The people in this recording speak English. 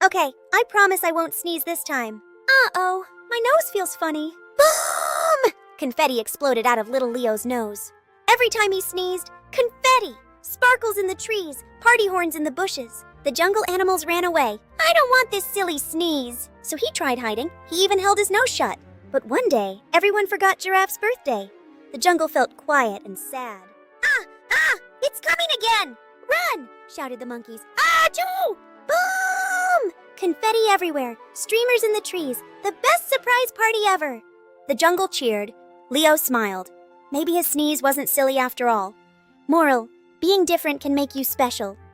Okay, I promise I won't sneeze this time. Uh-oh, my nose feels funny. Boom! Confetti exploded out of little Leo's nose. Every time he sneezed, confetti! Sparkles in the trees, party horns in the bushes. The jungle animals ran away. I don't want this silly sneeze. So he tried hiding. He even held his nose shut. But one day, everyone forgot Giraffe's birthday. The jungle felt quiet and sad. It's coming again! Run! Shouted the monkeys. Achoo! Boom! Confetti everywhere, streamers in the trees, the best surprise party ever. The jungle cheered. Leo smiled. Maybe his sneeze wasn't silly after all. Moral: being different can make you special.